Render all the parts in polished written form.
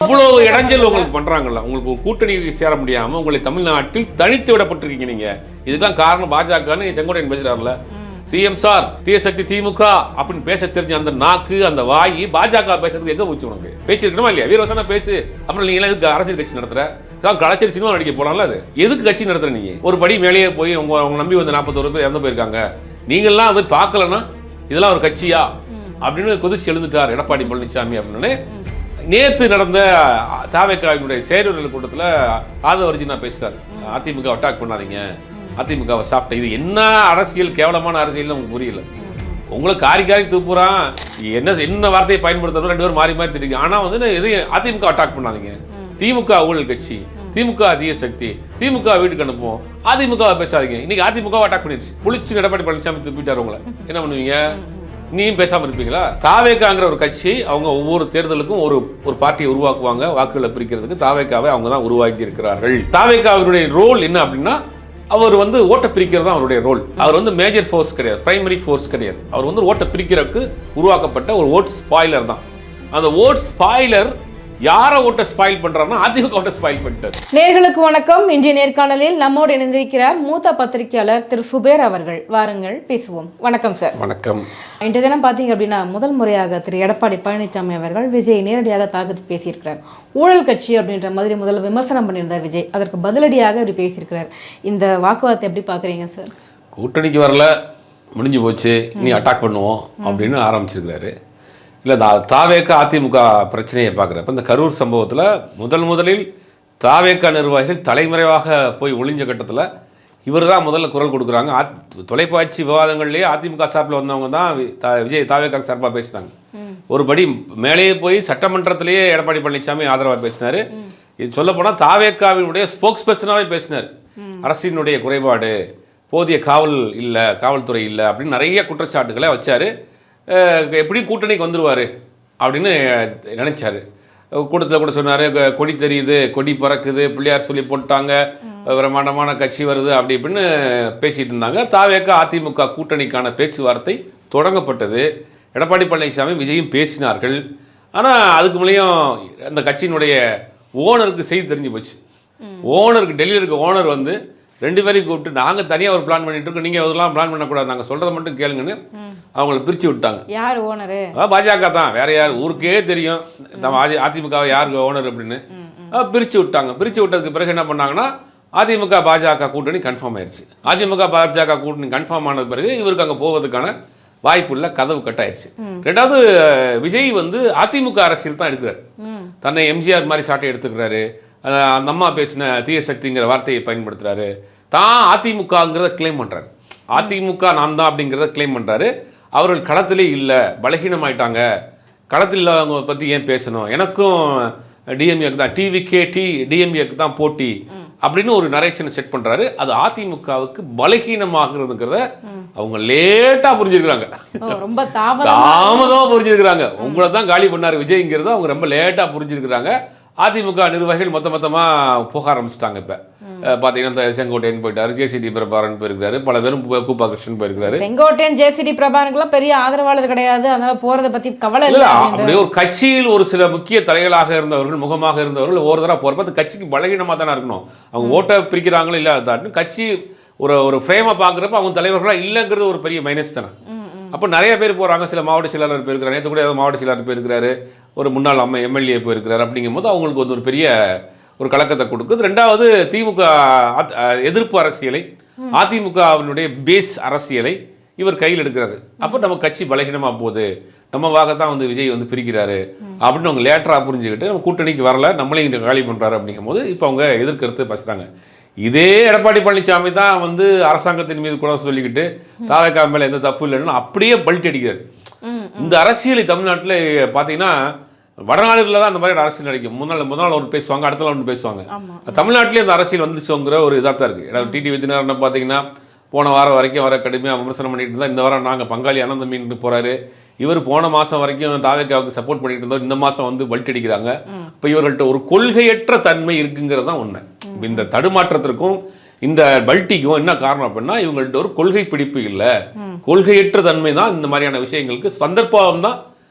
இவ்வளவு இடைஞ்சல் உங்களுக்கு பண்றாங்கல்ல, உங்களுக்கு ஒரு கூட்டணி சேர முடியாம உங்களை தமிழ்நாட்டில் தனித்து விடப்பட்டிருக்கீங்க. நீங்க இதுக்கெல்லாம் காரணம் பாஜகன்னு செங்கோட்டையன் பேசுறாருல. சிஎம் சார் தீய சக்தி திமுக அப்படின்னு பேச தெரிஞ்ச அந்த நாக்கு அந்த வாய் பாஜக பேசுறதுக்கு எங்க போச்சு? உனக்கு பேசிருக்கணுமா இல்லையா? வீரவசனா பேசு. அப்புறம் நீங்க எதுக்கு அரசியல் கட்சி நடத்துற? கலாச்சார சினிமா நடிக்க போலாம்ல. அது எதுக்கு கட்சி நடத்துற? நீங்க ஒரு படி மேலேயே போய் உங்க நம்பி வந்து 41 பேர் இறந்து போயிருக்காங்க. நீங்கெல்லாம் அதை பார்க்கலன்னா இதெல்லாம் ஒரு கட்சியா அப்படின்னு கொதிச்சு எழுந்துட்டார் எடப்பாடி பழனிசாமி அப்படின்னு. நேற்று நடந்த தாவேக்காவினுடைய செயலர்கள் கூட்டத்தில் ஆதவர்ஜினா பேசுறாரு. அதிமுக அட்டாக் பண்ணாதீங்க, அதிமுகவை சாப்பிட்ட. இது என்ன அரசியல், கேவலமான அரசியல் உங்களுக்கு புரியல. உங்களை காரி தூப்புறான். என்ன வார்த்தையை பயன்படுத்தணும், 2 பேரும் மாறி மாறி தெரியும். ஆனா வந்து எதையும் அதிமுக அட்டாக் பண்ணாதீங்க. திமுக ஊழல் கட்சி, திமுக தீய சக்தி, திமுக வீட்டுக்கு அனுப்புவோம், அதிமுக பேசாதீங்க. இன்னைக்கு அதிமுக அட்டாக் பண்ணிடுச்சு. புளிச்சு எடப்பாடி பழனிசாமி துப்பிட்டாரு. உங்களை என்ன பண்ணுவீங்க? நீயும் பேசாம இருப்பீங்களா? தாவேக்காங்கிற ஒரு கட்சி அவங்க ஒவ்வொரு தேர்தலுக்கும் ஒரு பார்ட்டியை உருவாக்குவாங்க. வாக்குகளை பிரிக்கிறதுக்கு தாவேக்காவை அவங்க தான் உருவாக்கி இருக்கிறார்கள். தாவேக்காவினுடைய ரோல் என்ன அப்படின்னா, அவர் வந்து ஓட்டை பிரிக்கிறது தான் அவருடைய ரோல். அவர் வந்து மேஜர் ஃபோர்ஸ் கிடையாது, பிரைமரி ஃபோர்ஸ் கிடையாது. அவர் வந்து ஓட்டை பிரிக்கிறதுக்கு உருவாக்கப்பட்ட ஒரு ஓட் ஸ்பாயிலர் தான். அந்த ஓட் ஸ்பாயிலர் யாரை ஓட்ட ஸ்பாயில் பண்றாருன்னா அதிமுக ஓட்ட ஸ்பாயில் பண்ணிட்டார். நேர்களுக்கு வணக்கம். இன்றைய நேர்காணலில் நம்மோடு இணைந்திருக்கிறார் மூத்த பத்திரிகையாளர் திரு சுபேர் அவர்கள். வாருங்கள் பேசுவோம். வணக்கம் சார். வணக்கம். இன்றைய தினம் பார்த்தீங்க அப்படின்னா முதல் முறையாக திரு எடப்பாடி பழனிசாமி அவர்கள் விஜய் நேரடியாக தாக்கத்து பேசியிருக்கிறார். ஊழல் கட்சி அப்படின்ற மாதிரி முதல்ல விமர்சனம் பண்ணியிருந்தார் விஜய். அதற்கு பதிலடியாக இப்படி பேசியிருக்கிறார். இந்த வாக்குவாதத்தை எப்படி பார்க்குறீங்க சார்? கூட்டணிக்கு வரல, முடிஞ்சு போச்சு, இனி அட்டாக் பண்ணுவோம் அப்படின்னு ஆரம்பிச்சிருக்கிறாரு. இல்லை, தாவேக்கா அதிமுக பிரச்சனையை பார்க்குறப்ப இந்த கரூர் சம்பவத்தில் முதலில் தாவேக்கா நிர்வாகிகள் தலைமறைவாக போய் ஒளிஞ்ச கட்டத்தில் இவர் தான் முதல்ல குரல் கொடுக்குறாங்க. தொலைக்காட்சி விவாதங்கள்லேயே அதிமுக சார்பில் வந்தவங்க தான் விஜய் தாவேக்கா சார்பாக பேசினாங்க. ஒரு படி மேலேயே போய் சட்டமன்றத்திலேயே எடப்பாடி பழனிசாமி ஆதரவாக பேசினார். இது சொல்லப்போனால் தாவேக்காவினுடைய ஸ்போக்ஸ் பர்சனாகவே பேசினார். அரசினுடைய குறைபாடு, போதிய காவல்துறை இல்லை அப்படின்னு நிறைய குற்றச்சாட்டுகளை வச்சார். எப்படி கூட்டணிக்கு வந்துடுவார் அப்படின்னு நினைச்சாரு. கூட்டத்தில் கூட சொன்னார், கொடி தெரியுது, கொடி பறக்குது, பிள்ளையார் சொல்லி போட்டாங்க, பிரம்மாண்டமான கட்சி வருது அப்படி இப்படின்னு பேசிகிட்டு இருந்தாங்க. தாவேக்கா அதிமுக கூட்டணிக்கான பேச்சுவார்த்தை தொடங்கப்பட்டது. எடப்பாடி பழனிசாமி விஜயும் பேசினார்கள். ஆனால் அதுக்கு முன்னையும் அந்த கட்சியினுடைய ஓனருக்கு செய்தி தெரிஞ்சு போச்சு. ஓனருக்கு, டெல்லியில் இருக்க ஓனர் வந்து 2 பேரையும் கூப்பிட்டு, நாங்கள் தனியாக ஒரு பிளான் பண்ணிட்டு இருக்கோம், நீங்கள் அதெல்லாம் பிளான் பண்ணக்கூடாது, நாங்கள் சொல்கிறத மட்டும் கேளுங்கன்னு அவங்கள பிரித்து விட்டாங்க. யார் ஓனரு? பாஜக தான், வேற யார்? ஊருக்கே தெரியும் அதிமுக யாருக்கு ஓனர் அப்படின்னு. பிரித்து விட்டாங்க. பிரித்து விட்டதுக்கு பிறகு என்ன பண்ணாங்கன்னா, அதிமுக பாஜக கூட்டணி கன்ஃபார்ம் ஆயிடுச்சு. அதிமுக பாஜக கூட்டணி கன்ஃபார்ம் ஆனது பிறகு இவருக்கு அங்கே போவதுக்கான வாய்ப்பு இல்லை, கதவு கட்டாயிருச்சு. ரெண்டாவது, விஜய் வந்து அதிமுக அரசியல் தான் எடுக்கிறார். தன்னை எம்ஜிஆர் மாதிரி சாட்டை எடுத்துக்கிறாரு. அந்த அம்மா பேசின தீய சக்திங்கிற வார்த்தையை பயன்படுத்துறாரு. தான் அதிமுகங்கிறத கிளைம் பண்ணுறாரு. அதிமுக நான் தான் அப்படிங்கிறத கிளைம் பண்ணுறாரு. அவர்கள் களத்திலே இல்லை, பலகீனமாயிட்டாங்க, களத்தில் இல்லாதவங்க பற்றி ஏன் பேசணும், எனக்கும் டிஎம்ஏக்கு தான், டிஎம்ஏக்கு தான் போட்டி அப்படின்னு ஒரு நரேஷனை செட் பண்ணுறாரு. அது அதிமுகவுக்கு பலகீனமாகிறதுங்கிறத அவங்க லேட்டாக புரிஞ்சிருக்கிறாங்க, தாமதமாக புரிஞ்சிருக்கிறாங்க. உங்களை தான் காலி பண்ணார் விஜய்ங்கிறத அவங்க ரொம்ப லேட்டாக புரிஞ்சிருக்கிறாங்க. அதிமுக நிர்வாகிகள் மொத்தமாக போக ஆரம்பிச்சிட்டாங்க. இப்போ பார்த்தீங்கன்னா செங்கோட்டையன் போயிட்டாரு, ஜேசிடி பிரபாகரன் போயிருக்காரு, பல பேரும் கூப்பா கிருஷ்ணன் போயிருக்காரு. செங்கோட்டையன் ஜேசிடி பிரபாகரனுக்குலாம் பெரிய ஆதரவாளர் கிடையாது, அதனால போறதை பற்றி கவலை இல்லை. அப்படியே ஒரு கட்சியில் ஒரு சில முக்கிய தலைகளாக இருந்தவர்கள், முகமாக இருந்தவர்கள் ஒரு தடவை போகிறப்ப அந்த கட்சிக்கு பலகீனமாக தானே இருக்கணும். அவங்க ஓட்டை பிரிக்கிறாங்களோ இல்லாதான்னு கட்சி ஒரு ஃப்ரேமை பார்க்குறப்ப அவங்க தலைவர்களாக இல்லைங்கிறது ஒரு பெரிய மைனஸ் தானே. அப்போ நிறைய பேர் போகிறாங்க. சில மாவட்ட செயலாளர் போயிருக்கிறாரு, நேற்று கூட ஏதாவது மாவட்ட செயலாளர் போயிருக்கிறாரு, ஒரு முன்னாள் எம்எல்ஏ போயிருக்கிறாரு. அப்படிங்கும்போது அவங்களுக்கு வந்து ஒரு பெரிய ஒரு கலக்கத்தை கொடுக்குது. ரெண்டாவது, திமுக எதிர்ப்பு அரசியலை, அதிமுகவினுடைய பேஸ் அரசியலை இவர் கையில் எடுக்கிறாரு. அப்போ நம்ம கட்சி பலகீனமாக போகுது, நம்மவாகத்தான் வந்து விஜய் வந்து பிரிக்கிறாரு அப்படின்னு அவங்க லேட்டராக புரிஞ்சுக்கிட்டு நம்ம கூட்டணிக்கு வரல, நம்மளையும் இங்கே காலி பண்ணுறாரு. அப்படிங்கும்போது இப்போ அவங்க எதிர்க்கிறது பேசுகிறாங்க. இதே எடப்பாடி பழனிசாமி தான் வந்து அரசாங்கத்தின் மீது கூட சொல்லிக்கிட்டு தாவேக்கா மேலே எந்த தப்பு இல்லைன்னு அப்படியே பல்ட்டி அடிக்கிறார். இந்த அரசியலை தமிழ்நாட்டில் பார்த்தீங்கன்னா வடநாடுகளில் தான் அந்த மாதிரி அரசியல் நடக்கும். முதல் நாள் ஒன்று பேசுவாங்க, அடுத்த நாள் ஒன்று பேசுவாங்க. தமிழ்நாட்டிலே அந்த அரசியல் வந்துச்சுங்கிற ஒரு இதாக தான் இருக்குது. ஏன்னா டிடி விஜயநாதன் பார்த்தீங்கன்னா போன வாரம் வரைக்கும் வர கடுமையாக விமர்சனம் பண்ணிட்டு இருந்தால், இந்த வாரம் நாங்கள் பங்காளி அனந்த மீன் போகிறாரு. இவர் போன மாதம் வரைக்கும் தாவேக்காவுக்கு சப்போர்ட் பண்ணிட்டு இருந்தோம், இந்த மாதம் வந்து பல்ட்டி அடிக்கிறாங்க. இப்போ இவர்கள்ட்ட ஒரு கொள்கையற்ற தன்மை இருக்குங்கிறது தான் உண்மை. இந்த தடுமாற்றத்திற்கும் இந்த பல்ட்டிக்கும் என்ன காரணம் அப்படின்னா, இவங்கள்ட்ட ஒரு கொள்கை பிடிப்பு இல்லை, கொள்கையற்ற தன்மை தான் இந்த மாதிரியான விஷயங்களுக்கு சந்தர்ப்பம் தான்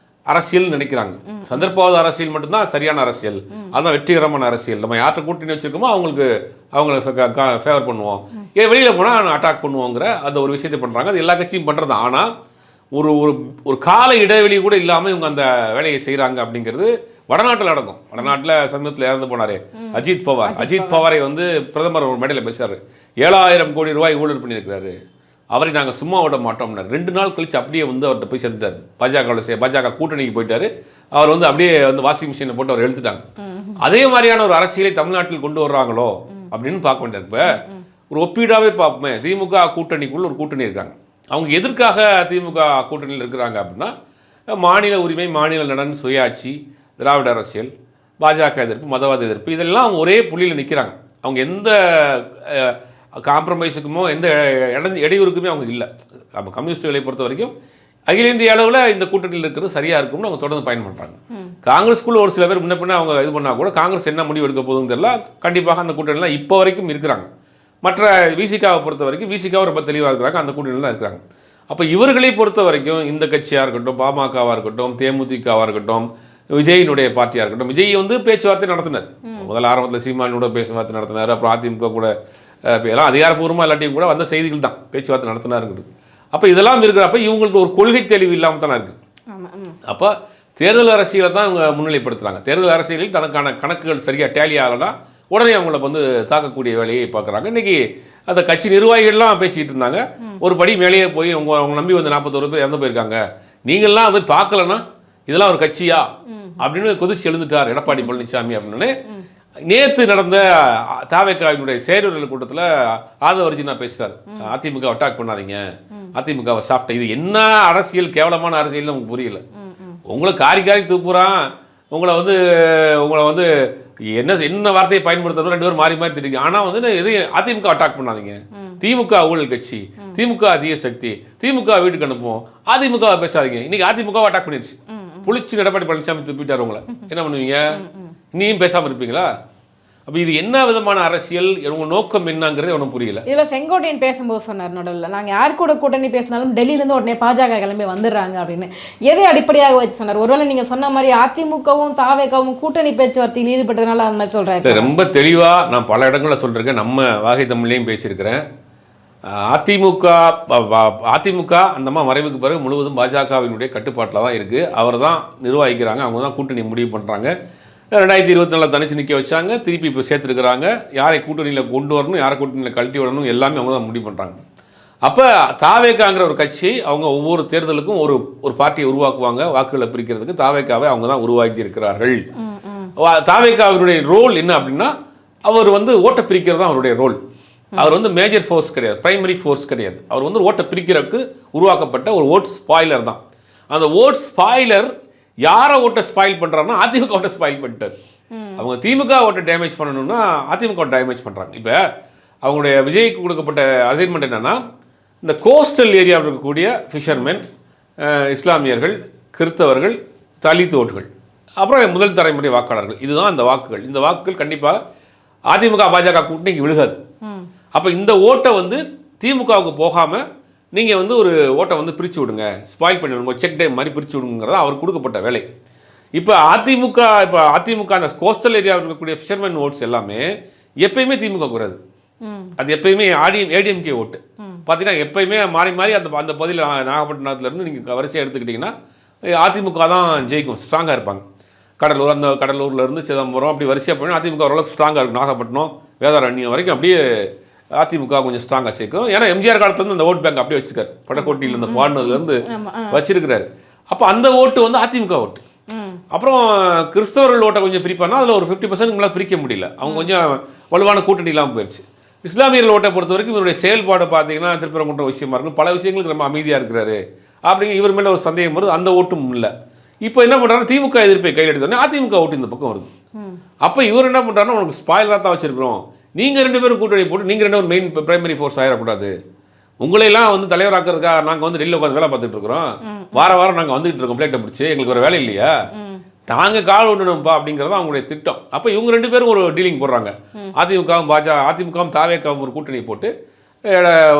அரசியல் நினைக்கிறாங்க. சந்தர்ப்பவாத அரசியல் மட்டும்தான் சரியான அரசியல், அதுதான் வெற்றிகரமான அரசியல். நம்ம யார்கிட்ட கூட்டணி வச்சிருக்கோமோ அவங்கள ஃபேவர் பண்ணுவோம், வெளியில் போனால் அட்டாக் பண்ணுவோங்கிற அந்த ஒரு விஷயத்தை பண்ணுறாங்க. அது எல்லா கட்சியும் பண்ணுறது. ஆனால் ஒரு ஒரு கால இடைவெளி கூட இல்லாமல் இவங்க அந்த வேலையை செய்கிறாங்க அப்படிங்கிறது வடநாட்டில் நடக்கும். வடநாட்டில் சமீபத்தில் இறந்து போனாரே அஜித் பவாரை வந்து பிரதமர் ஒரு மேடையில் பேசுறாரு, 7000 கோடி ரூபாய் ஊழல் பண்ணியிருக்கிறாரு, அவரை நாங்கள் சும்மா விட மாட்டோம்னாரு. 2 நாள் கழிச்சு அப்படியே வந்து அவர்கிட்ட போய் சேர்ந்தார். பாஜக கூட்டணிக்கு போயிட்டாரு. அவர் வந்து அப்படியே வந்து வாஷிங் மிஷினை போட்டு அவர் எழுத்துட்டாங்க. அதே மாதிரியான ஒரு அரசியலை தமிழ்நாட்டில் கொண்டு வர்றாங்களோ அப்படின்னு பார்க்க வேண்டியது. இப்போ ஒரு ஒப்பீடாவே பார்ப்போமே, திமுக கூட்டணிக்குள்ள ஒரு கூட்டணி இருக்காங்க. அவங்க எதற்காக திமுக கூட்டணியில் இருக்கிறாங்க அப்படின்னா, மாநில உரிமை, மாநில நலன், சுயாட்சி, திராவிட அரசியல், பாஜக எதிர்ப்பு, மதவாத எதிர்ப்பு, இதெல்லாம் அவங்க ஒரே புள்ளியில் நிற்கிறாங்க. அவங்க எந்த காம்ப்ரமைஸுக்குமோ எந்த இடையூறுக்குமே அவங்க இல்லை. நம்ம கம்யூனிஸ்டுகளை பொறுத்த வரைக்கும் அகில இந்திய அளவில் இந்த கூட்டணியில் இருக்கிறது சரியாக இருக்கும்னு அவங்க தொடர்ந்து பயன் பண்ணுறாங்க. காங்கிரஸ்குள்ள ஒரு சில பேர் முன்ன பின்ன அவங்க இது பண்ணால் கூட காங்கிரஸ் என்ன முடிவு எடுக்க போகுதுன்னு தெரியல. கண்டிப்பாக அந்த கூட்டணியில் இப்போ வரைக்கும் இருக்கிறாங்க. மற்ற விசிகாவை பொறுத்த வரைக்கும் விசிகாவை ரொம்ப தெளிவாக இருக்கிறாங்க, அந்த கூட்டணியில் தான் இருக்கிறாங்க. அப்போ இவர்களை பொறுத்த வரைக்கும் இந்த கட்சியாக இருக்கட்டும், பாமகவாக இருக்கட்டும், தேமுதிகவாக இருக்கட்டும், விஜயினுடைய பார்ட்டியாக இருக்கட்டும், விஜய் வந்து பேச்சுவார்த்தை நடத்தினார். முதல் ஆரம்பத்தில் சீமானோட பேச்சுவார்த்தை நடத்தினார். அப்புறம் அதிமுக கூட எல்லாம் அதிகாரப்பூர்வமாக எல்லாத்தையும் கூட வந்த செய்திகள் தான் பேச்சுவார்த்தை நடத்தினாருங்கிறது. அப்போ இதெல்லாம் இருக்கிறப்ப இவங்களுக்கு ஒரு கொள்கை தெளிவு இல்லாமல் தானே இருக்குது. அப்போ தேர்தல் அரசியலை தான் இவங்க முன்னிலைப்படுத்துகிறாங்க. தேர்தல் அரசியலில் தனக்கான கணக்குகள் சரியாக டேலி ஆகலைன்னா உடனே அவங்கள வந்து தாக்கக்கூடிய வேலையை பார்க்குறாங்க. இன்றைக்கி அந்த கட்சி நிர்வாகிகள்லாம் பேசிக்கிட்டு இருந்தாங்க. ஒரு படி மேலேயே போய் அவங்க நம்பி வந்து 41 பேர் இறந்து போயிருக்காங்க, நீங்கள்லாம் அதை பார்க்கலன்னா இதெல்லாம் ஒரு கட்சியா அப்படின்னு கொதிச்சு எழுந்துட்டார் எடப்பாடி பழனிசாமி அப்படின்னு. நேற்று நடந்த தாவேக்காவினுடைய செயலர்கள் கூட்டத்தில் ஆதவர்ஜினா பேசுகிறார், அதிமுக அட்டாக் பண்ணாதீங்க, அதிமுகவை சாப்பிட்ட. இது என்ன அரசியல், கேவலமான அரசியல் நமக்கு புரியல. உங்களை காரி தூப்புறான், உங்களை வந்து என்ன வார்த்தையை பயன்படுத்தணும், 2 பேரும் மாறி மாறி திட்டிங்க. ஆனால் வந்து எதையும் அதிமுக அட்டாக் பண்ணாதீங்க, திமுக ஊழல் கட்சி, திமுக அதிக சக்தி, திமுக வீட்டுக்கு அனுப்புவோம், அதிமுக பேசாதீங்க. இன்னைக்கு அதிமுக அட்டாக் பண்ணிடுச்சு, புளிச்சு எடப்பாடி பழனிசாமி துப்பிட்டார். உங்களை என்ன பண்ணுவீங்க? நீயும் பேசாமல் இருப்பீங்களா? அப்போ இது என்ன விதமான அரசியல், உங்க நோக்கம் என்னங்கிறது ஒன்றும் புரியல. இதில் செங்கோட்டையன் பேசும்போது சொன்னார் நடுவில், நாங்கள் யார் கூட கூட்டணி பேசினாலும் டெல்லியிலேருந்து உடனே பாஜக கிளம்பி வந்துடுறாங்க அப்படின்னு. எதை அடிப்படையாக வச்சு சொன்னார்? ஒருவேளை நீங்கள் சொன்ன மாதிரி அதிமுகவும் தாவேகவும் கூட்டணி பேச்சுவார்த்தையில் ஈடுபட்டதுனால அந்த மாதிரி சொல்கிறாரு. ரொம்ப தெளிவாக நான் பல இடங்களில் சொல்லியிருக்கேன், நம்ம வாகை தமிழ்லையும் பேசியிருக்கிறேன். அதிமுக அந்தமா மறைவுக்கு பிறகு முழுவதும் பாஜகவினுடைய கட்டுப்பாட்டில் தான் இருக்குது. அவர் தான் நிர்வகிக்கிறாங்க, அவங்க தான் கூட்டணி முடிவு பண்ணுறாங்க. 2024 தனிச்சு நிற்க வச்சாங்க, திருப்பி இப்போ சேர்த்துருக்குறாங்க. யாரை கூட்டணியில் கொண்டு வரணும், யாரை கூட்டணியில் கழட்டி விடணும், எல்லாமே அவங்க தான் முடிவு பண்ணுறாங்க. அப்போ தாவேக்காங்கிற ஒரு கட்சி அவங்க ஒவ்வொரு தேர்தலுக்கும் ஒரு பார்ட்டியை உருவாக்குவாங்க, வாக்குகளை பிரிக்கிறதுக்கு தாவேக்காவை அவங்க தான் உருவாக்கி இருக்கிறார்கள். தாவேக்காவினுடைய ரோல் என்ன அப்படின்னா, அவர் வந்து ஓட்டை பிரிக்கிறது தான் அவருடைய ரோல். அவர் வந்து மேஜர் ஃபோர்ஸ் கிடையாது, பிரைமரி ஃபோர்ஸ் கிடையாது. அவர் வந்து ஓட்டை பிரிக்கிறதுக்கு உருவாக்கப்பட்ட ஒரு ஓட் ஸ்பாயிலர் தான். அந்த ஓட் ஸ்பாயிலர் யாரை ஓட்டை ஸ்பாயில் பண்ணுறாங்கன்னா அதிமுக ஓட்டை ஸ்பாயில் பண்ணிட்டார். அவங்க திமுக ஓட்டை டேமேஜ் பண்ணணும்னா அதிமுக டேமேஜ் பண்ணுறாங்க. இப்போ அவங்களுடைய விஜய்க்கு கொடுக்கப்பட்ட அசைன்மெண்ட் என்னென்னா, இந்த கோஸ்டல் ஏரியாவில் இருக்கக்கூடிய ஃபிஷர்மென், இஸ்லாமியர்கள், கிறிஸ்தவர்கள், தலித்தோட்டுகள், அப்புறம் முதல் தலைமுறை வாக்காளர்கள், இதுதான் அந்த வாக்குகள். இந்த வாக்குகள் கண்டிப்பாக அதிமுக பாஜக கூட்டணிக்கு விழுகாது. அப்போ இந்த ஓட்டை வந்து திமுகவுக்கு போகாமல் நீங்கள் வந்து ஒரு ஓட்டை வந்து பிரித்து விடுங்க, ஸ்பாயில் பண்ணி விடுங்க, செக் டைம் மாதிரி பிரித்து விடுங்கிறது அவர் கொடுக்கப்பட்ட வேலை. இப்போ அதிமுக அந்த கோஸ்டல் ஏரியாவில் இருக்கக்கூடிய ஃபிஷர்மேன் ஓட்ஸ் எல்லாமே எப்பயுமே திமுக கூடாது. அது எப்பயுமே ஏடிஎம்கே ஓட்டு பார்த்தீங்கன்னா எப்பயுமே மாறி மாறி அந்த பகுதியில் நாகப்பட்டினத்துலேருந்து நீங்கள் வரிசையாக எடுத்துக்கிட்டிங்கன்னா அதிமுக தான் ஜெயிக்கும், ஸ்ட்ராங்காக இருப்பாங்க. கடலூர்லேருந்து சிதம்பரம் அப்படி வரிசையாக போய் அதிமுக ஓரளவுக்கு ஸ்ட்ராங்காக இருக்கும். நாகப்பட்டினம், வேதாரண்யம் வரைக்கும் அப்படியே அதிமுக கொஞ்சம் ஸ்ட்ராங்காக சேர்க்கும். ஏன்னா எம்ஜிஆர் காலத்துலேருந்து அந்த ஓட் பேங்க் அப்படியே வச்சுருக்காரு, படக்கோட்டியில் இந்த பாடினதுலேருந்து வச்சிருக்கிறாரு. அப்போ அந்த ஓட்டு வந்து அதிமுக ஓட்டு. அப்புறம் கிறிஸ்தவர்கள் ஓட்டை கொஞ்சம் பிரிப்பானா அதில் ஒரு 50% மேலே பிரிக்க முடியல, அவங்க கொஞ்சம் வலுவான கூட்டணி இல்லாமல் போயிடுச்சு. இஸ்லாமியர்கள் ஓட்டை பொறுத்த வரைக்கும் இவருடைய செயல்பாடு பார்த்தீங்கன்னா திருப்பரங்குன்ற விஷயமா இருக்கும், பல விஷயங்களுக்கு ரொம்ப அமைதியாக இருக்கிறாரு அப்படிங்க இவர் மேலே ஒரு சந்தேகம் வருது, அந்த ஓட்டும் இல்லை. இப்போ என்ன பண்ணுறாரு, திமுக எதிர்ப்பை கையில் எடுத்தோடனே அதிமுக ஓட்டு இந்த பக்கம் வருது. அப்போ இவர் என்ன பண்ணுறாருன்னா, உனக்கு ஸ்பாயிலராக தான் வச்சிருக்கிறோம், நீங்கள் 2 பேரும் கூட்டணி போட்டு நீங்கள் 2 பேரும் மெயின் பிரைமரி ஃபோர்ஸ் ஆயிடக்கூடாது, உங்களையெல்லாம் வந்து தலைவராக்கிறதுக்காக நாங்கள் வந்து டெல்லியில் உட்காந்து வேலை பார்த்துட்டு இருக்கிறோம், வாரம் நாங்கள் வந்துகிட்டு இருக்கோம் பிளேட்டை பிடிச்சி, எங்களுக்கு ஒரு வேலை இல்லையா, நாங்கள் கால் விடணும்ப்பா அப்படிங்கிறத அவங்களுடைய திட்டம். அப்போ இவங்க 2 பேரும் ஒரு டீலிங் போடுறாங்க. அதிமுகவும் தாவேக்காவும் ஒரு கூட்டணி போட்டு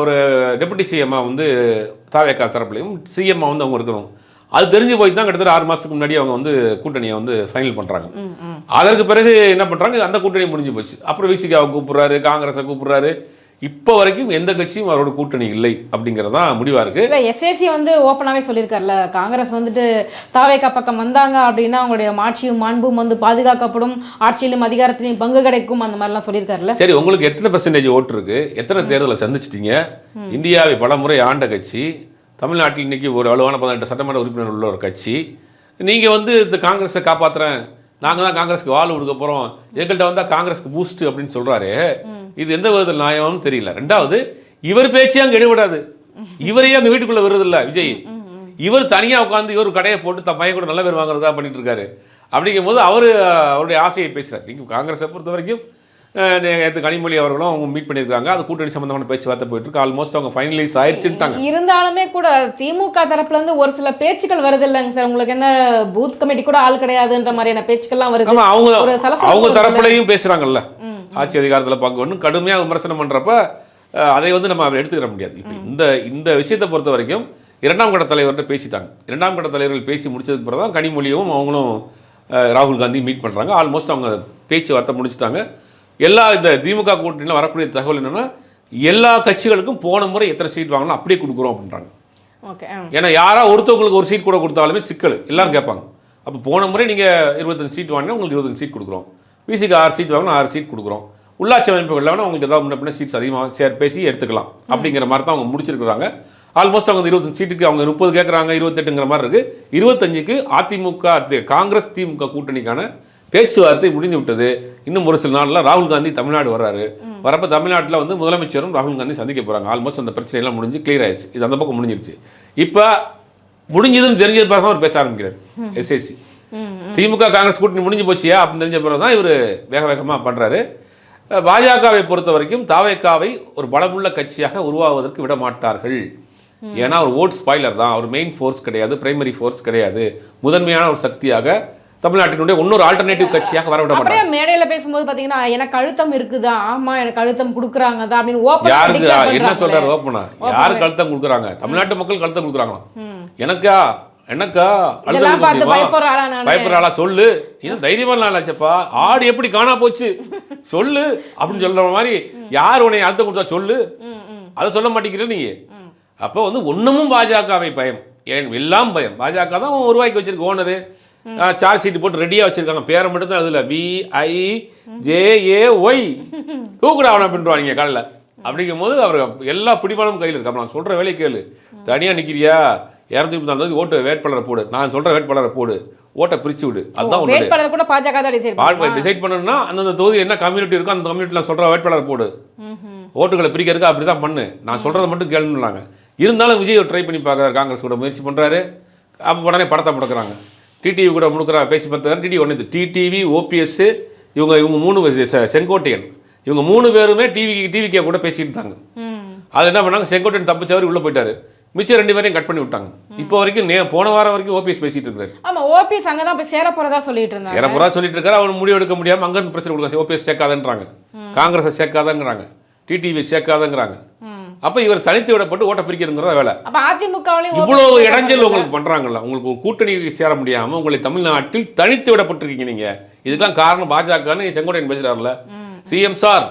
ஒரு டெபுட்டி சிஎம்மா வந்து தாவேக்கா தரப்புலையும் சிஎம்மா வந்து அவங்க இருக்கணும். அது தெரிஞ்சு போய் தான் கிட்டத்தட்ட 6 மாதத்துக்கு முன்னாடி அவங்க வந்து கூட்டணியை வந்து ஃபைனல் பண்ணுறாங்க. அதற்கு பிறகு என்ன பண்ணுறாங்க, அந்த கூட்டணி முடிஞ்சு போச்சு. அப்புறம் விசிகாவை கூப்பிட்றாரு, காங்கிரஸை கூப்பிட்றாரு. இப்போ வரைக்கும் எந்த கட்சியும் அவரோட கூட்டணி இல்லை அப்படிங்கிறது தான் முடிவாக இருக்குது. இல்லை, எஸ்ஏசி வந்து ஓப்பனாகவே சொல்லியிருக்காருல்ல, காங்கிரஸ் வந்துட்டு தாவேகா பக்கம் வந்தாங்க அப்படின்னா அவங்களுடைய ஆட்சியும் மாண்பும் வந்து பாதுகாக்கப்படும், ஆட்சியிலும் அதிகாரத்திலையும் பங்கு கிடைக்கும், அந்த மாதிரிலாம் சொல்லியிருக்காருல்ல. சரி, உங்களுக்கு எத்தனை % ஓட்டு இருக்கு, எத்தனை தேர்தலை சந்திச்சிட்டீங்க? இந்தியாவை பல முறை ஆண்ட கட்சி, தமிழ்நாட்டில் இன்னைக்கு ஒரு வலுவான 18 சட்டமன்ற உறுப்பினர் உள்ள ஒரு கட்சி. நீங்கள் வந்து இந்த காங்கிரஸை காப்பாற்றுறேன், நாங்கள் தான் காங்கிரஸ்க்கு வாள் கொடுக்க போகிறோம், எங்கள்கிட்ட வந்தால் காங்கிரஸ்க்கு பூஸ்ட் அப்படின்னு சொல்கிறாரு. இது எந்த விதத்தில் நியாயம்னு தெரியல. ரெண்டாவது, இவர் பேச்சே அங்கே எடுபடாது. இவரையே அங்கே வீட்டுக்குள்ளே வருதில்ல விஜய். இவர் தனியாக உட்காந்து இவர் கடையை போட்டு தன் பையன் கூட நல்ல பேர் வாங்குறதா பண்ணிட்டு இருக்காரு. அப்படிங்கும் போது அவருடைய ஆசையை பேசுகிறார். நீங்கள் காங்கிரஸை பொறுத்த வரைக்கும் நேற்று கனிமொழி அவர்களும் அவங்க மீட் பண்ணியிருக்காங்க. அது கூட்டணி சம்பந்தமான பேச்சுவார்த்தை போயிட்டு இருக்கு. ஆல்மோஸ்ட் அவங்க ஃபைனலைஸ் ஆயிடுச்சுட்டாங்க. இருந்தாலுமே கூட திமுக தரப்புல இருந்து ஒரு சில பேச்சுக்கள் வருது இல்லைங்க சார், உங்களுக்கு என்ன பூத் கமிட்டி கூட ஆள் கிடையாதுன்ற மாதிரியான பேச்சுக்கள்லாம் வருது. அவங்க தரப்புலையும் பேசுறாங்கல்ல, ஆட்சி அதிகாரத்தில் பங்கு கடுமையாக விமர்சனம் பண்றப்ப அதை வந்து நம்ம எடுத்துக்கிற முடியாது. இப்போ இந்த விஷயத்தை பொறுத்த வரைக்கும் 2ஆம் கட்ட தலைவர்கிட்ட பேசிட்டாங்க. 2ஆம் கட்ட தலைவர்கள் பேசி முடிச்சதுக்கு பிறகு தான் கனிமொழியும் அவங்களும் ராகுல் காந்தி மீட் பண்ணுறாங்க. ஆல்மோஸ்ட் அவங்க பேச்சுவார்த்தை முடிச்சுட்டாங்க. இந்த திமுக கூட்டணியில் வரக்கூடிய தகவல் என்னன்னா, எல்லா கட்சிகளுக்கும் போன முறை எத்தனை சீட் வாங்கணும் அப்படியே கொடுக்குறோம் அப்படின்றாங்க. ஏன்னா யாரா ஒருத்தவங்களுக்கு ஒரு சீட் கூட கொடுத்தாலுமே சிக்கல், எல்லாரும் கேட்பாங்க. அப்போ போன முறை நீங்கள் 25 சீட் வாங்கினா உங்களுக்கு 25 சீட் கொடுக்குறோம், பிசிக்கு 6 சீட் வாங்கினா 6 சீட் கொடுக்குறோம், உள்ளாட்சி அமைப்புகள் வேணா உங்களுக்கு ஏதாவது முன்ன பின்ன சீட்ஸ் அதிகமாக பேசி எடுத்துக்கலாம் அப்படிங்கிற மாதிரி தான் அவங்க முடிச்சிருக்கிறாங்க. ஆல்மோஸ்ட் அவங்க 25 சீட்டுக்கு அவங்க 30 கேட்குறாங்க, 28ங்கிற மாதிரி இருக்குது. 25க்கு அதிமுக காங்கிரஸ் திமுக கூட்டணிக்கான பேச்சுவார்த்தை முடிந்து விட்டது. இன்னும் ஒரு சில நாளில் ராகுல் காந்தி தமிழ்நாடு வர்றாரு. வரப்போ தமிழ்நாட்டில் வந்து முதலமைச்சரும் ராகுல் காந்தி சந்திக்க போகிறாங்க. ஆல்மோஸ்ட் அந்த பிரச்சனையெல்லாம் முடிஞ்சு கிளியர் ஆயிடுச்சு. இது அந்த பக்கம் முடிஞ்சிருச்சு. இப்போ முடிஞ்சதுன்னு தெரிஞ்சது பிறகு அவர் பேச ஆரம்பிக்கிறார். எஸ்எஸ்சி திமுக காங்கிரஸ் கூட்டணி முடிஞ்சு போச்சியா அப்படின்னு தெரிஞ்ச பிறகு தான் இவர் வேக வேகமாக பண்ணுறாரு. பாஜகவை பொறுத்த வரைக்கும் தாவேகாவை ஒரு பலமுள்ள கட்சியாக உருவாவதற்கு விட மாட்டார்கள். ஏன்னா அவர் ஓட் ஸ்பாய்லர் தான், அவர் மெயின் ஃபோர்ஸ் கிடையாது, பிரைமரி ஃபோர்ஸ் கிடையாது. முதன்மையான ஒரு சக்தியாக தமிழ்நாட்டினுடைய இன்னொரு ஆல்டர்னேட்டிவ் கட்சியாக வர விட மாட்டாங்க. மேடையில பேசும்போது பாத்தீங்கன்னா எனக்கு அழுத்தம் இருக்குதா, ஆமா எனக்கு அழுத்தம் கொடுக்குறாங்க தான் அப்படின்னு ஓபன். யாருக்கு என்ன சொல்றாரு ஓபனா? யாருக்கு அழுத்தம் கொடுக்குறாங்க? தமிழ்நாட்டு மக்கள் அழுத்தம் கொடுக்குறாங்களா? எனக்கா பயப்படுற ஆளா சொல்லு, இது தைரியமான ஆளாச்சப்பா, ஆடு எப்படி காணா போச்சு சொல்லு அப்படின்னு சொல்ற மாதிரி யார் உன்னை அழுத்தம் கொடுத்தா சொல்லு, அதை சொல்ல மாட்டேங்கிற நீங்க. அப்போ வந்து ஒண்ணுமும் பாஜகவை பயம், ஏன் எல்லாம் பயம். பாஜக தான் உருவாக்கி வச்சிருக்க ஓனரு, சார்ஜ் ஷீட் போட்டு ரெடியாக வச்சிருக்காங்க. பேரை மட்டும் தான் அதில் VIJAY தூக்குடா அவனை அப்படின்றாங்க காலையில். அப்படிங்கும் போது அவர் எல்லா பிடிமானமும் கையில் இருக்கு. நான் சொல்கிற வேலையை கேளு, தனியாக நிற்கிறியா 234 ஓட்டு வேட்பாளரை போடு, நான் சொல்கிற வேட்பாளரை போடு, ஓட்டை பிரித்து விடு. அதுதான் வேட்பாளர் கூட பாஜக தான் டிசைட் பண்ணணும்னா அந்தந்த தொகுதி என்ன கம்யூனிட்டி இருக்கோ அந்த கம்யூனிட்டியில் சொல்கிற வேட்பாளரை போடு, ஓட்டுகளை பிரிக்கிறதுக்கு அப்படி தான் பண்ணு, நான் சொல்கிறத மட்டும் கேளுன்னாங்க. இருந்தாலும் விஜய் ட்ரை பண்ணி பார்க்குறாரு, காங்கிரஸ் கூட முயற்சி பண்ணுறாரு. அப்போ உடனே படத்தை முடக்கிறாங்க. டிடிவி கூட முடுக்கிற பேசி பார்த்தாரு. டிடிவி ஒன்று டிடிவி OPS இவங்க 3 செங்கோட்டையன், இவங்க 3 பேருமே டிவிக்கே கூட பேசிட்டு இருந்தாங்க. அது என்ன பண்ணாங்க, செங்கோட்டையன் தப்பிச்சவர் உள்ளே போயிட்டாரு, மிச்சம் 2 பேரையும் கட் பண்ணி விட்டாங்க. இப்போ வரைக்கும் போன வாரம் வரைக்கும் OPS பேசிட்டு இருக்காரு. ஆமா, OPS அங்கே தான் போய் சேர போறதா சொல்லிட்டு இருக்காரு. அவர் முடிவு எடுக்க முடியாமல் அங்கேருந்து பிரச்சனை கொடுக்க OPS சேர்க்காதன்றாங்க, காங்கிரஸை சேர்க்காதங்கிறாங்க, டிடிவி சேர்க்காதங்கிறாங்க. அப்ப இவர் தனித்து விடப்பட்டு ஓட்ட பிரிக்கிறதுங்கிறத வேலை. இவ்வளவு இடைஞ்சல் உங்களுக்கு பண்றாங்கல்ல, உங்களுக்கு ஒரு கூட்டணி சேர முடியாம உங்களை தமிழ்நாட்டில் தனித்து விடப்பட்டிருக்கீங்க நீங்க. இதுக்கெல்லாம் காரணம் பாஜகன்னு செங்கோட்டையன் பேசுறாருல, சிஎம் சார்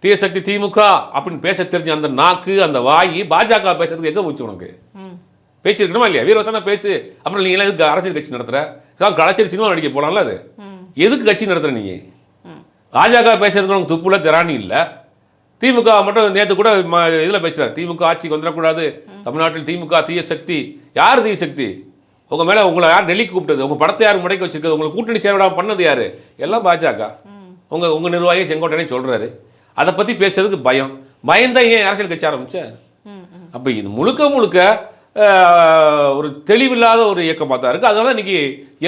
தீயசக்தி திமுக அப்படின்னு பேச தெரிஞ்ச அந்த நாக்கு, அந்த வாயி பாஜக பேசுறதுக்கு எங்க போச்சு உனக்கு? பேசிருக்கணுமா இல்லையா? வீரவசனா பேசு. அப்புறம் நீங்க எல்லாம் எதுக்கு அரசியல் கட்சி நடத்துற? கலாச்சார சினிமா நடிக்க போலாம்ல, அது எதுக்கு கட்சி நடத்துற நீங்க? பாஜக பேசுறதுக்கு உனக்கு துப்புல திராணி இல்லை. திமுக மட்டும் நேற்று கூட இதில் பேசுகிறார், திமுக ஆட்சிக்கு வந்துடக்கூடாது, தமிழ்நாட்டில் திமுக தீய சக்தி. யார் தீய சக்தி? உங்கள் மேலே உங்களை யார் டெல்லிக்கு கூப்பிட்டது? உங்கள் படத்தை யார் முடக்கி வச்சிருக்கிறது? உங்களுக்கு கூட்டணி சேரவிடாமல் பண்ணது யார்? எல்லாம் பாஜக. உங்கள் நிர்வாகி செங்கோட்டையனே சொல்கிறாரு. அதை பற்றி பேசுறதுக்கு பயந்தான் ஏன் அரசியல் கட்சி ஆரம்பித்தேன்? அப்போ இது முழுக்க ஒரு தெளிவில்லாத ஒரு இயக்கமாக தான் இருக்குது. அதனால இன்னைக்கு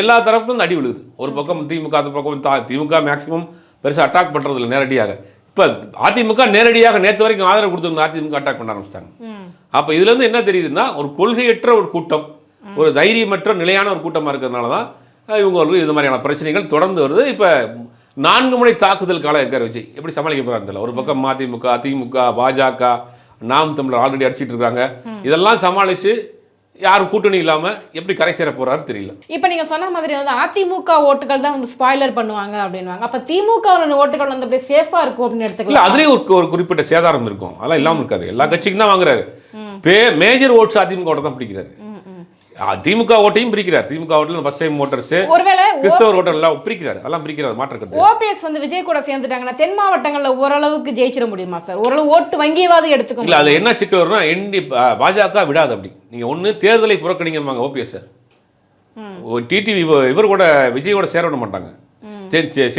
எல்லா தரப்பும் அடி விழுகுது. ஒரு பக்கம் திமுக, அந்த பக்கம் திமுக மேக்சிமம் பெருசாக அட்டாக் பண்ணுறதில்ல நேரடியாக. இப்போ அதிமுக நேரடியாக நேற்று வரைக்கும் ஆதரவு கொடுத்துருந்த அதிமுக அட்டாக் பண்ண ஆரம்பிச்சிட்டாங்க. அப்போ இதுலேருந்து என்ன தெரியுதுன்னா, ஒரு கொள்கையற்ற ஒரு கூட்டம், ஒரு தைரியமற்ற நிலையான ஒரு கூட்டமாக இருக்கிறதுனால தான் இவங்களுக்கு இது மாதிரியான பிரச்சனைகள் தொடர்ந்து வருது. இப்போ 4 முனை தாக்குதல் காலம் இருக்கார் விஜய். எப்படி சமாளிக்க போகிறாங்க? ஒரு பக்கம் அதிமுக, திமுக, பாஜக, நாம் தமிழர் ஆல்ரெடி அடிச்சிட்டு இருக்காங்க. இதெல்லாம் சமாளித்து யாரும் கூட்டணி இல்லாம எப்படி கரை சேர போறாரு தெரியல. இப்போ நீங்க சொன்ன மாதிரி வந்து அதிமுக ஓட்டுகள் தான் வந்து ஸ்பாய்லர் பண்ணுவாங்க அப்படின்வாங்க. அப்ப திமுக ஓட்டுகள் வந்து அப்படியே சேஃபா இருக்கும் அப்படின்னு இல்ல எடுத்துக்கலாம். அதுலயும் ஒரு குறிப்பிட்ட சேதாரம் இருக்கும், அதெல்லாம் இல்லாம இருக்காது. எல்லா கட்சிக்கும் தான் வாங்குறாரு. மேஜர் ஓட்ஸ் அதிமுக ஓட்ட தான் பிடிக்கிறாரு. திமுக ஓட்டையும் பிரிக்கிறார். திமுக ஓட்டில் ஃபர்ஸ்ட் டைம் ஓட்டர்ஸ், ஒருவேளை கிறிஸ்தவர் ஓட்டர் எல்லாம் பிரிக்கிறார். அதெல்லாம் பிரிக்கிறார், மாற்றக்கிறது. ஓபிஎஸ் வந்து விஜய் கூட சேர்ந்துட்டாங்கன்னா தென் மாவட்டங்கள்ல ஓரளவுக்கு ஜெயிச்சிட முடியுமா சார்? ஓரளவு ஓட்டு வங்கியவாது எடுத்துக்க இல்ல அது என்ன சிக்கல் வரும்னா பாஜக விடாது. அப்படி நீங்க ஒண்ணு தேர்தலை புறக்கணிங்க ஓபிஎஸ் டிடிவி இவர் கூட விஜயோட சேர விட மாட்டாங்க.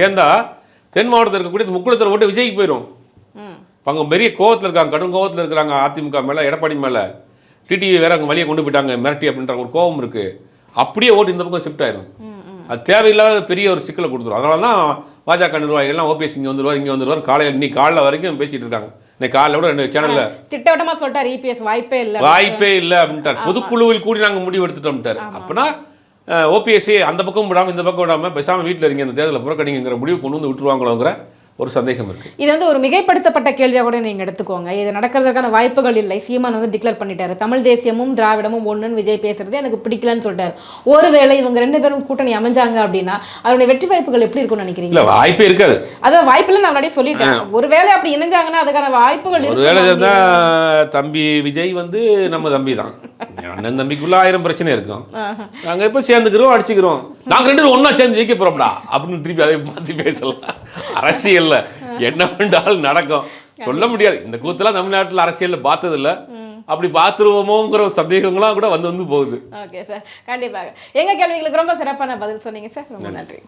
சேர்ந்தா தென் மாவட்டத்தில் இருக்கக்கூடிய முக்குளத்தூர் ஓட்டு விஜய்க்கு போயிடும். அவங்க பெரிய கோவத்தில் இருக்காங்க, கடும் கோவத்தில் இருக்கிறாங்க அதிமுக மேல, எடப்பாடி மேல. டிடிவி வேற அவங்க வழியை கொண்டு போயிட்டாங்க மிரட்டி அப்படின்ற ஒரு கோபம் இருக்கு. அப்படியே ஓட்டு இந்த பக்கம் ஷிஃப்ட் ஆயிரும். அது தேவையில்லாத பெரிய ஒரு சிக்கலை கொடுத்துரும். அதனால தான் பாஜக நிர்வாகிகள்லாம் ஓபிஎஸ் இங்கே வந்துடுவார் காலையில் இன்னைக்கு காலைல வரைக்கும் பேசிட்டு இருக்காங்க. இன்னைக்கு காலைல கூட 2 சேனல்ல திட்டவட்டமா சொல்லிட்டார் இபிஎஸ் வாய்ப்பே இல்லை அப்படின்ட்டார். பொதுக்குழுவில் கூடி நாங்கள் முடிவு எடுத்துட்டோம்ட்டார். அப்படின்னா ஓபிஎஸ்சி அந்த பக்கம் விடாமல் இந்த பக்கம் விடாமல் பேசாமல் வீட்டில் இருங்க, இந்த தேர்தலை புறக்கணிங்கிற முடிவு கொண்டு வந்து விட்டுருவாங்களோங்கிற ஒரு சந்தேகம் இருக்கு. இது வந்து ஒரு மிகைப்படுத்தப்பட்ட கேள்வியாக கூட நீங்க எடுத்துக்கோங்க. இது நடக்கிறதுக்கான வாய்ப்புகள் இல்லை. சீமான் வந்து டிக்ளேர் பண்ணிட்டாரு, தமிழ் தேசியமும் திராவிடமும் ஒண்ணுன்னு விஜய் பேசுறது எனக்கு பிடிக்கலன்னு சொல்லிட்டாரு. ஒருவேளை இவங்க 2 பேரும் கூட்டணி அமைஞ்சாங்க அப்படின்னா அதனுடைய வெற்றி வாய்ப்புகள் எப்படி இருக்கும்னு நினைக்கிறீங்க? இல்ல வாய்ப்பே இருக்காது. அதான் வாய்ப்புல நான் முன்னாடியே சொல்லிட்டேன். ஒருவேளை அப்படி இணைஞ்சாங்கன்னா அதுக்கான வாய்ப்புகள் ஒருவேளை இருந்தா தம்பி விஜய் வந்து நம்ம தம்பி தான். அண்ணன் தம்பிக்குள்ள 1000 பிரச்சனை இருக்கும். நாங்க இப்ப சேர்ந்துக்கிறோம், அடிச்சுக்கிறோம், நாங்க 2 பேரும் ஒன்னா சேர்ந்து ஜெயிக்க போறோம்டா அப்படின்னு திருப்பி அதை மாத்தி பேசலாம். அரசியல்ல என்ன வேண்டாலும் நடக்கும், சொல்ல முடியாது. இந்த கூத்தெல்லாம் தமிழ்நாட்டில் அரசியல்ல பார்த்தது இல்ல. அப்படி பார்த்துருவோமோங்கிற சந்தேகங்களாம் கூட வந்து போகுது. ஓகே சார், கண்டிப்பாக எங்க கேள்விகளுக்கு ரொம்ப சிறப்பான பதில் சொன்னீங்க சார். ரொம்ப நன்றி.